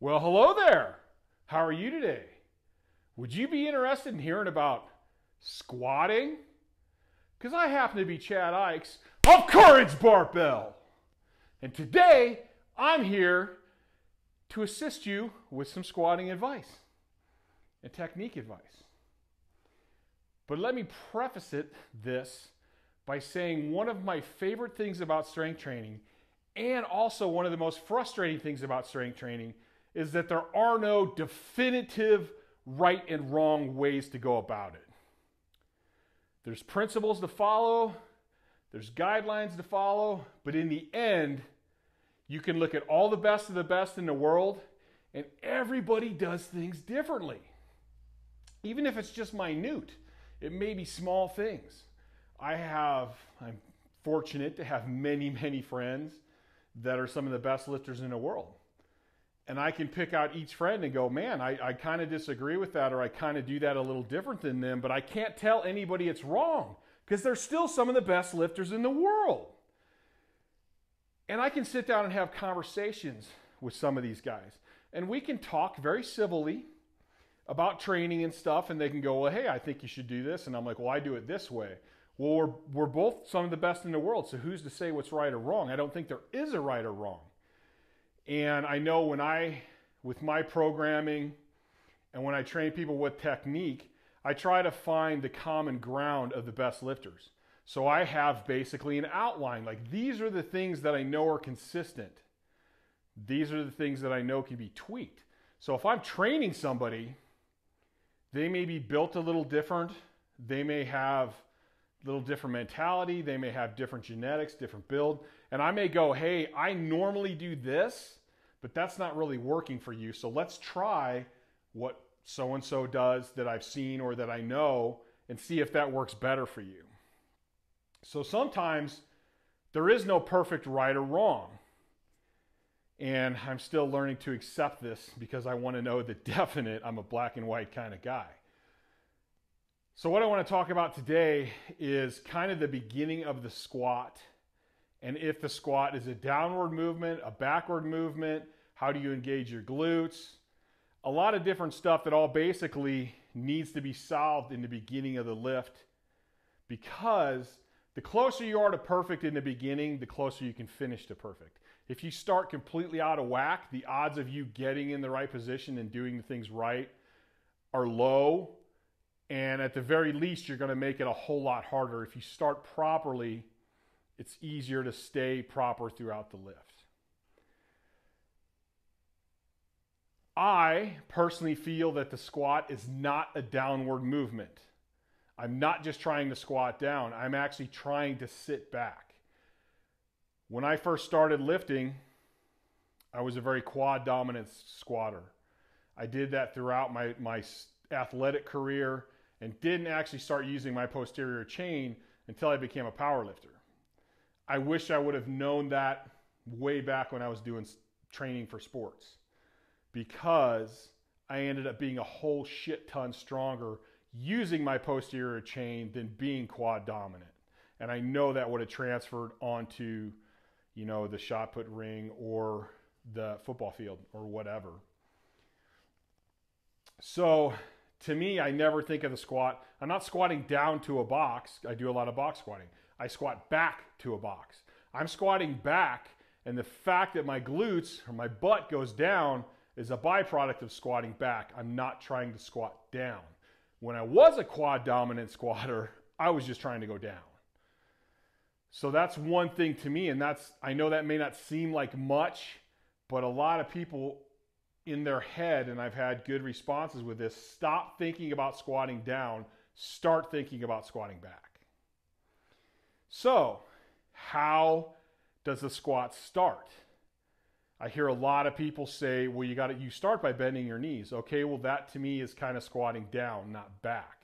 Well, hello there. How are you today? Would you be interested in hearing about squatting? Because I happen to be Chad Ikes of Courage Barbell. And today, I'm here to assist you with some squatting advice and technique advice. But let me preface this by saying one of my favorite things about strength training, and also one of the most frustrating things about strength training, is that there are no definitive right and wrong ways to go about it. There's principles to follow, there's guidelines to follow, but in the end, you can look at all the best of the best in the world, and everybody does things differently. Even if it's just minute, it may be small things. I'm fortunate to have many friends that are some of the best lifters in the world. And I can pick out each friend and go, man, I kind of disagree with that, or I kind of do that a little different than them, but I can't tell anybody it's wrong because they're still some of the best lifters in the world. And I can sit down and have conversations with some of these guys, and we can talk very civilly about training and stuff, and they can go, well, hey, I think you should do this. And I'm like, well, I do it this way. Well, we're both some of the best in the world, so who's to say what's right or wrong? I don't think there is a right or wrong. And I know with my programming and when I train people with technique, I try to find the common ground of the best lifters. So I have basically an outline, like these are the things that I know are consistent. These are the things that I know can be tweaked. So if I'm training somebody, they may be built a little different. They may have a little different mentality. They may have different genetics, different build. And I may go, hey, I normally do this, but that's not really working for you. So let's try what so-and-so does that I've seen or that I know and see if that works better for you. So sometimes there is no perfect right or wrong. And I'm still learning to accept this because I want to know the definite. I'm a black and white kind of guy. So what I want to talk about today is kind of the beginning of the squat. And if the squat is a downward movement, a backward movement, how do you engage your glutes? A lot of different stuff that all basically needs to be solved in the beginning of the lift, because the closer you are to perfect in the beginning, the closer you can finish to perfect. If you start completely out of whack, the odds of you getting in the right position and doing the things right are low. And at the very least, you're going to make it a whole lot harder. If you start properly, it's easier to stay proper throughout the lift. I personally feel that the squat is not a downward movement. I'm not just trying to squat down. I'm actually trying to sit back. When I first started lifting, I was a very quad dominant squatter. I did that throughout my athletic career and didn't actually start using my posterior chain until I became a power lifter. I wish I would have known that way back when I was doing training for sports, because I ended up being a whole shit ton stronger using my posterior chain than being quad dominant. And I know that would have transferred onto, the shot put ring or the football field or whatever. So to me, I never think of the squat. I'm not squatting down to a box. I do a lot of box squatting. I squat back to a box. I'm squatting back, and the fact that my glutes or my butt goes down is a byproduct of squatting back. I'm not trying to squat down. When I was a quad dominant squatter, I was just trying to go down. So that's one thing to me, and I know that may not seem like much, but a lot of people in their head, and I've had good responses with this, stop thinking about squatting down, start thinking about squatting back. So, how does the squat start? I hear a lot of people say, well, you start by bending your knees. Okay, well, that to me is kind of squatting down, not back.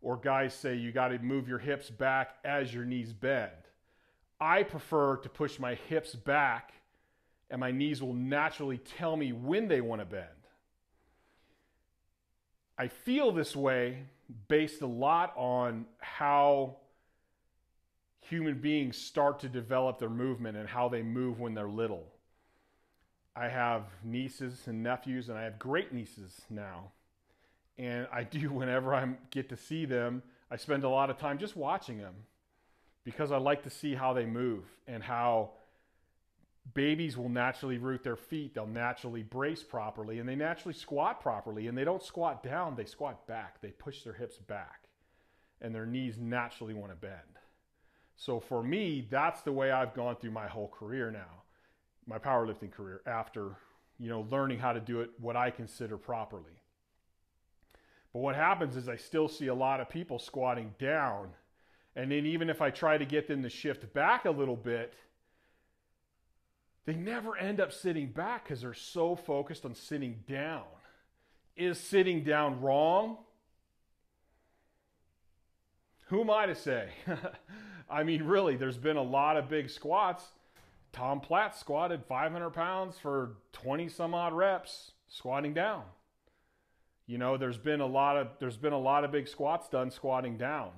Or guys say you got to move your hips back as your knees bend. I prefer to push my hips back, and my knees will naturally tell me when they want to bend. I feel this way based a lot on how human beings start to develop their movement and how they move when they're little. I have nieces and nephews, and I have great nieces now. And I do, whenever I get to see them, I spend a lot of time just watching them because I like to see how they move and how babies will naturally root their feet. They'll naturally brace properly, and they naturally squat properly. And they don't squat down, they squat back. They push their hips back, and their knees naturally want to bend. So for me, that's the way I've gone through my whole career now, my powerlifting career, after, learning how to do it what I consider properly. But what happens is I still see a lot of people squatting down. And then even if I try to get them to shift back a little bit, they never end up sitting back because they're so focused on sitting down. Is sitting down wrong? Who am I to say? I mean, really, there's been a lot of big squats. Tom Platt squatted 500 pounds for 20 some odd reps squatting down. There's been a lot of big squats done squatting down.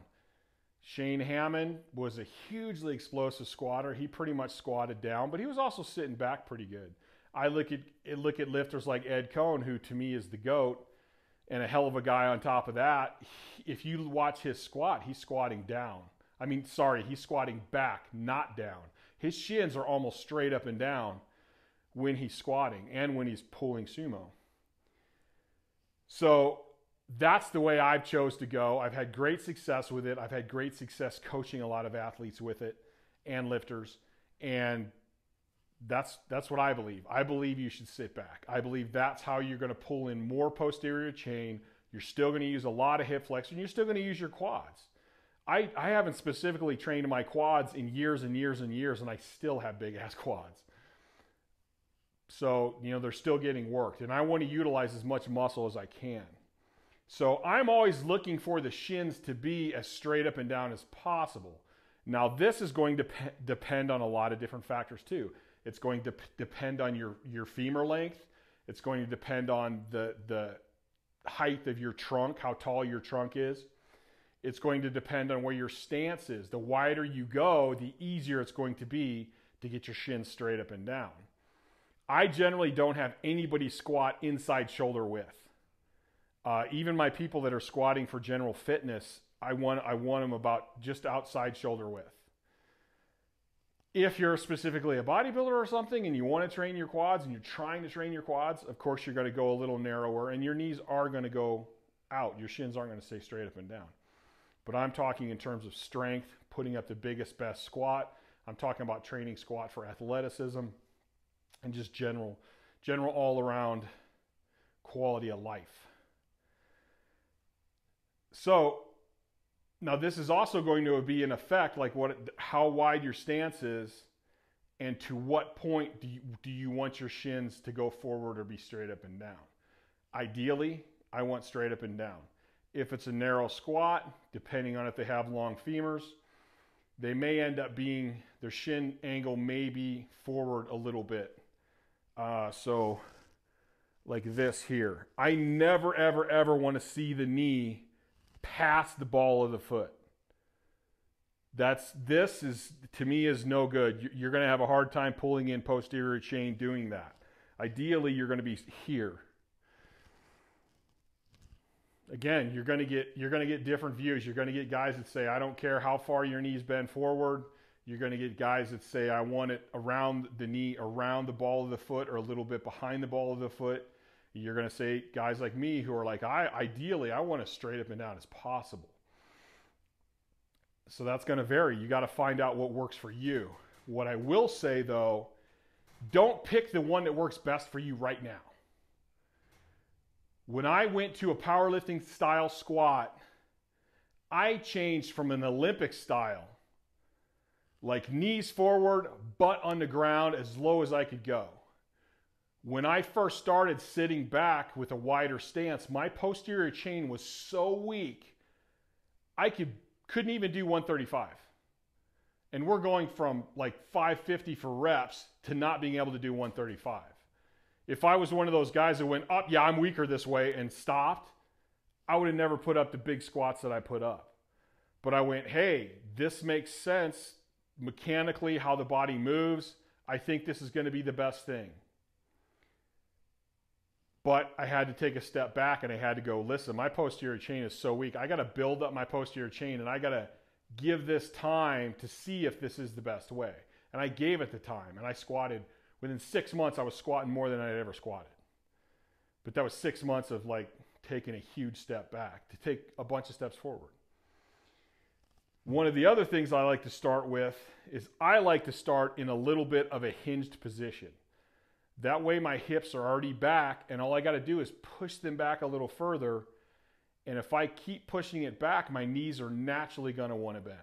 Shane Hammond was a hugely explosive squatter. He pretty much squatted down, but he was also sitting back pretty good. I look at lifters like Ed Cohn, who to me is the GOAT, and a hell of a guy on top of that. If you watch his squat, he's squatting down. He's squatting back, not down. His shins are almost straight up and down when he's squatting and when he's pulling sumo. So that's the way I've chose to go. I've had great success with it. I've had great success coaching a lot of athletes with it and lifters. And that's what I believe. I believe you should sit back. I believe that's how you're going to pull in more posterior chain. You're still going to use a lot of hip flexion. You're still going to use your quads. I haven't specifically trained my quads in years and years and years, and I still have big ass quads. So, they're still getting worked, and I want to utilize as much muscle as I can. So I'm always looking for the shins to be as straight up and down as possible. Now, this is going to depend on a lot of different factors too. It's going to depend on your femur length. It's going to depend on the height of your trunk, how tall your trunk is. It's going to depend on where your stance is. The wider you go, the easier it's going to be to get your shins straight up and down. I generally don't have anybody squat inside shoulder width. Even my people that are squatting for general fitness, I want them about just outside shoulder width. If you're specifically a bodybuilder or something and you want to train your quads and you're trying to train your quads, of course you're going to go a little narrower and your knees are going to go out. Your shins aren't going to stay straight up and down. But I'm talking in terms of strength, putting up the biggest, best squat. I'm talking about training squat for athleticism and just general all-around quality of life. So now this is also going to be an effect, like how wide your stance is and to what point do you want your shins to go forward or be straight up and down. Ideally, I want straight up and down. If it's a narrow squat, depending on if they have long femurs, they may end up being, their shin angle may be forward a little bit. So like this here. I never, ever, ever want to see the knee past the ball of the foot. This is, to me, is no good. You're going to have a hard time pulling in posterior chain doing that. Ideally, you're going to be here. Again, you're going to get different views. You're going to get guys that say, I don't care how far your knees bend forward. You're going to get guys that say, I want it around the knee, around the ball of the foot, or a little bit behind the ball of the foot. You're going to say guys like me who are like, ideally, I want it straight up and down as possible. So that's going to vary. You got to find out what works for you. What I will say, though, don't pick the one that works best for you right now. When I went to a powerlifting style squat, I changed from an Olympic style, like knees forward, butt on the ground, as low as I could go. When I first started sitting back with a wider stance, my posterior chain was so weak, I couldn't even do 135. And we're going from like 550 for reps to not being able to do 135. If I was one of those guys that went up, yeah, I'm weaker this way, and stopped, I would have never put up the big squats that I put up. But I went, hey, this makes sense mechanically, how the body moves. I think this is going to be the best thing. But I had to take a step back and I had to go, listen, my posterior chain is so weak. I got to build up my posterior chain and I got to give this time to see if this is the best way. And I gave it the time and I squatted. Within 6 months, I was squatting more than I had ever squatted. But that was 6 months of like taking a huge step back to take a bunch of steps forward. One of the other things I like to start with is I like to start in a little bit of a hinged position. That way my hips are already back and all I got to do is push them back a little further. And if I keep pushing it back, my knees are naturally going to want to bend.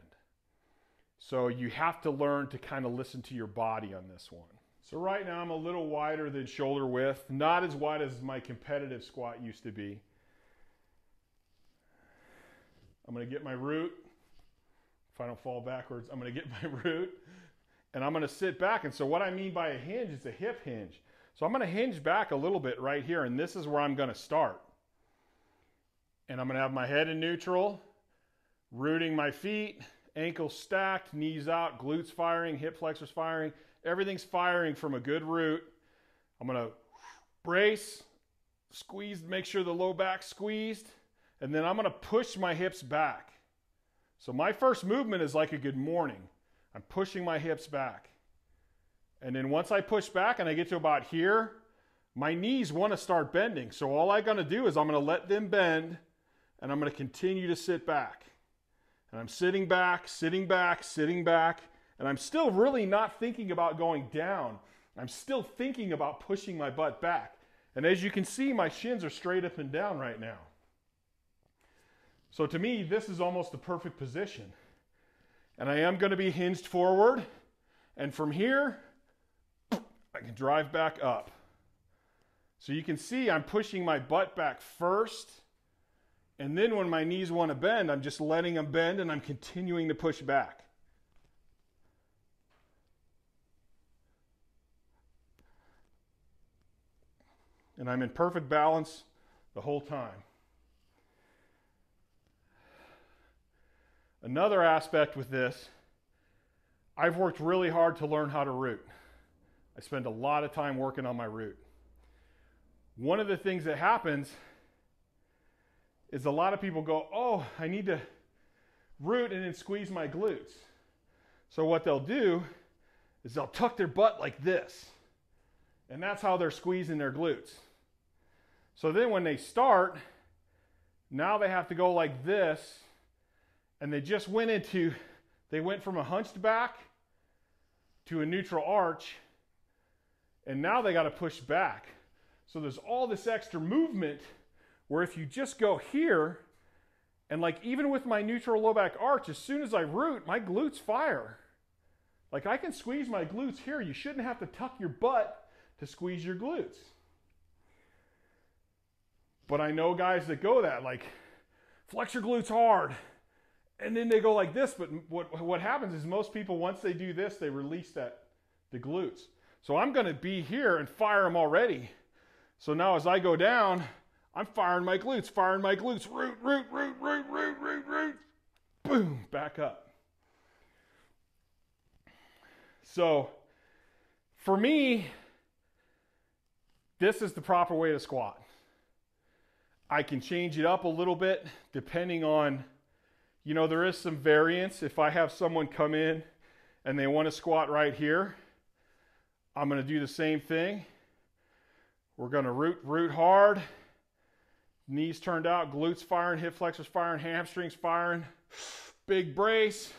So you have to learn to kind of listen to your body on this one. So right now I'm a little wider than shoulder width, not as wide as my competitive squat used to be. I'm going to get my root. If I don't fall backwards, I'm going to get my root. And I'm going to sit back. And so what I mean by a hinge is a hip hinge. So I'm going to hinge back a little bit right here. And this is where I'm going to start. And I'm going to have my head in neutral, rooting my feet, ankles stacked, knees out, glutes firing, hip flexors firing. Everything's firing from a good root. I'm going to brace, squeeze, make sure the low back's squeezed. And then I'm going to push my hips back. So my first movement is like a good morning. I'm pushing my hips back. And then once I push back and I get to about here, my knees want to start bending. So all I'm going to do is I'm going to let them bend and I'm going to continue to sit back. And I'm sitting back, sitting back, sitting back. And I'm still really not thinking about going down. I'm still thinking about pushing my butt back. And as you can see, my shins are straight up and down right now. So to me, this is almost the perfect position. And I am going to be hinged forward. And from here, I can drive back up. So you can see I'm pushing my butt back first. And then when my knees want to bend, I'm just letting them bend and I'm continuing to push back. And I'm in perfect balance the whole time. Another aspect with this, I've worked really hard to learn how to root. I spend a lot of time working on my root. One of the things that happens is a lot of people go, oh, I need to root and then squeeze my glutes. So what they'll do is they'll tuck their butt like this. And that's how they're squeezing their glutes. So then when they start, now they have to go like this. And they just went from a hunched back to a neutral arch. And now they got to push back. So there's all this extra movement where if you just go here, and like even with my neutral low back arch, as soon as I root, my glutes fire. Like I can squeeze my glutes here. You shouldn't have to tuck your butt to squeeze your glutes. But I know guys that go that, like flex your glutes hard. And then they go like this, but what happens is most people, once they do this, they release the glutes. So I'm going to be here and fire them already. So now as I go down, I'm firing my glutes, root, root, root, root, root, root, root, boom, back up. So for me, this is the proper way to squat. I can change it up a little bit depending on, you know, there is some variance. If I have someone come in and they want to squat right here, I'm going to do the same thing. We're going to root hard, knees turned out, glutes firing, hip flexors firing, hamstrings firing, big brace,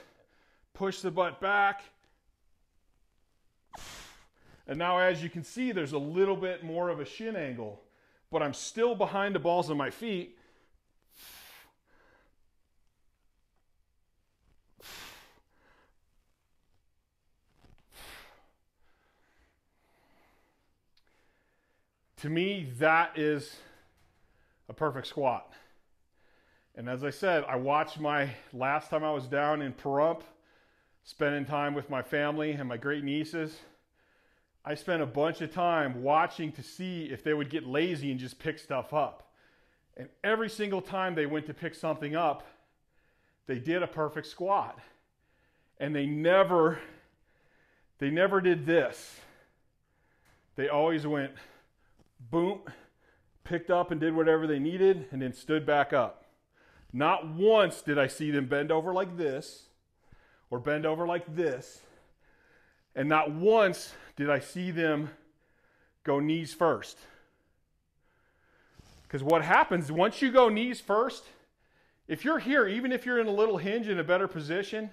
push the butt back. And now as you can see, there's a little bit more of a shin angle, but I'm still behind the balls of my feet. To me, that is a perfect squat. And as I said, I watched my last time I was down in Pahrump, spending time with my family and my great nieces. I spent a bunch of time watching to see if they would get lazy and just pick stuff up. And every single time they went to pick something up, they did a perfect squat. And they never did this. They always went boom, picked up and did whatever they needed, and then stood back up. Not once did I see them bend over like this or bend over like this. And not once did I see them go knees first. Because what happens once you go knees first, if you're here, even if you're in a little hinge in a better position,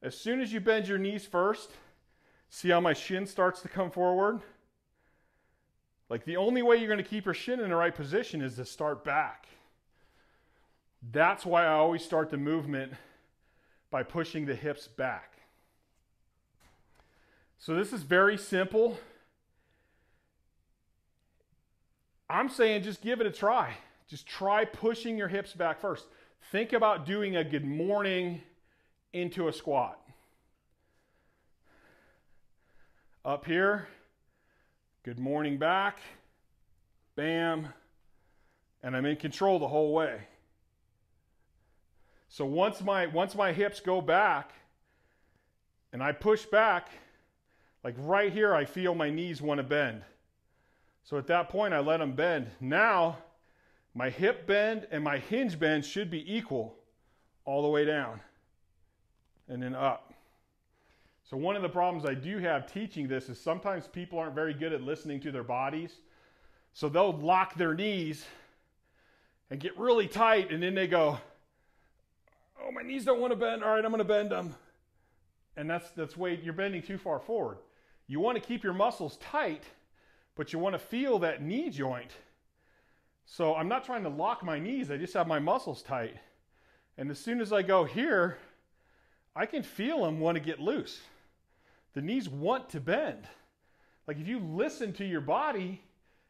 as soon as you bend your knees first, see how my shin starts to come forward? Like the only way you're going to keep your shin in the right position is to start back. That's why I always start the movement by pushing the hips back. So this is very simple. I'm saying just give it a try. Just try pushing your hips back first. Think about doing a good morning into a squat. Up here, good morning back, bam, and I'm in control the whole way. So once my hips go back and I push back, like right here, I feel my knees want to bend. So at that point, I let them bend. Now, my hip bend and my hinge bend should be equal all the way down and then up. So one of the problems I do have teaching this is sometimes people aren't very good at listening to their bodies. So they'll lock their knees and get really tight, and then they go, oh, my knees don't want to bend. All right, I'm going to bend them. And that's way you're bending too far forward. You want to keep your muscles tight, but you want to feel that knee joint. So I'm not trying to lock my knees. I just have my muscles tight. And as soon as I go here, I can feel them want to get loose. The knees want to bend. Like if you listen to your body,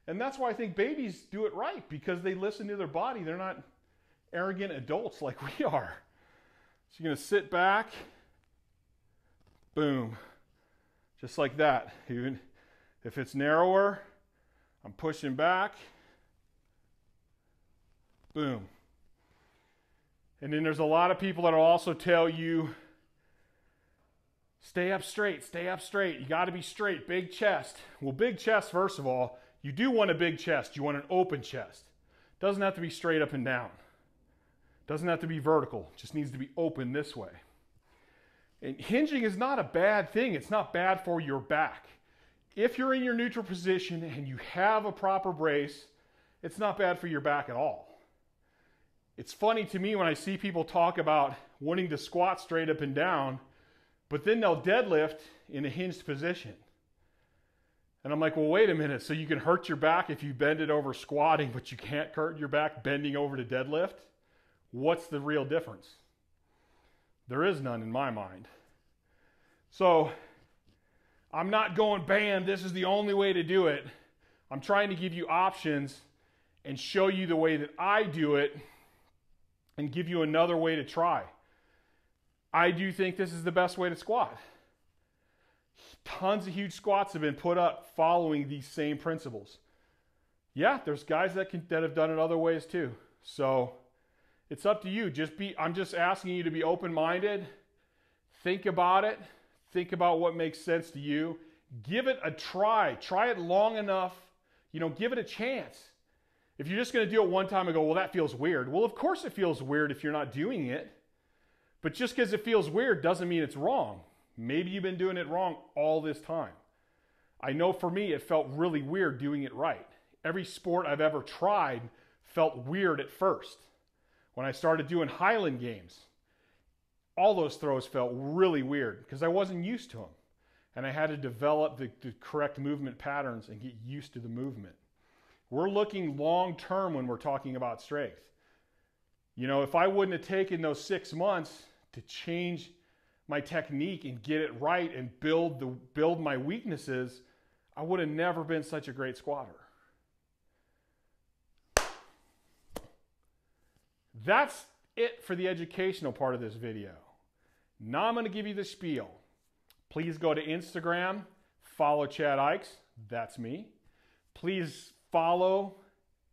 and that's why I think babies do it right, because they listen to their body. They're not arrogant adults like we are. So you're going to sit back, boom, just like that. Even if it's narrower, I'm pushing back, boom. And then there's a lot of people that will also tell you, stay up straight, stay up straight. You got to be straight, big chest. Well, big chest, first of all, you do want a big chest. You want an open chest. Doesn't have to be straight up and down. Doesn't have to be vertical. It just needs to be open this way. And hinging is not a bad thing. It's not bad for your back. If you're in your neutral position and you have a proper brace, it's not bad for your back at all. It's funny to me when I see people talk about wanting to squat straight up and down, but then they'll deadlift in a hinged position. And I'm like, well, wait a minute. So you can hurt your back if you bend it over squatting, but you can't hurt your back bending over to deadlift? What's the real difference? There is none in my mind. So I'm not going, bam, this is the only way to do it. I'm trying to give you options and show you the way that I do it and give you another way to try. I do think this is the best way to squat. Tons of huge squats have been put up following these same principles. Yeah, there's guys that have done it other ways too. So it's up to you. I'm just asking you to be open-minded. Think about it. Think about what makes sense to you. Give it a try. Try it long enough. Give it a chance. If you're just going to do it one time and go, well, that feels weird. Well, of course it feels weird if you're not doing it. But just because it feels weird doesn't mean it's wrong. Maybe you've been doing it wrong all this time. I know for me, it felt really weird doing it right. Every sport I've ever tried felt weird at first. When I started doing Highland games, all those throws felt really weird because I wasn't used to them. And I had to develop the correct movement patterns and get used to the movement. We're looking long term when we're talking about strength. If I wouldn't have taken those 6 months to change my technique and get it right and build my weaknesses, I would have never been such a great squatter. That's it for the educational part of this video. Now I'm going to give you the spiel. Please go to Instagram, follow Chad Ikes, that's me. Please follow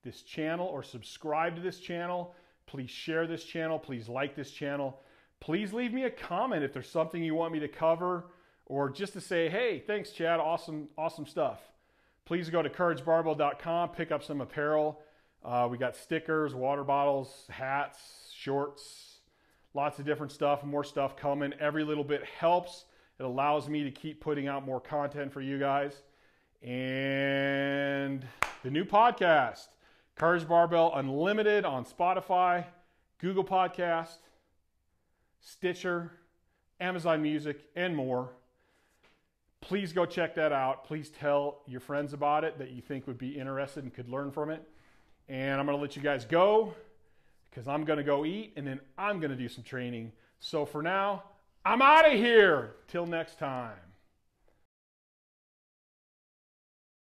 this channel or subscribe to this channel. Please share this channel. Please like this channel. Please leave me a comment if there's something you want me to cover, or just to say, hey, thanks, Chad, awesome stuff. Please go to couragebarbell.com, pick up some apparel. We got stickers, water bottles, hats, shorts, lots of different stuff, more stuff coming. Every little bit helps. It allows me to keep putting out more content for you guys. And the new podcast, Courage Barbell Unlimited, on Spotify, Google Podcast, Stitcher, Amazon Music, and more. Please go check that out. Please tell your friends about it that you think would be interested and could learn from it. And I'm going to let you guys go because I'm going to go eat and then I'm going to do some training. So for now, I'm out of here. Till next time.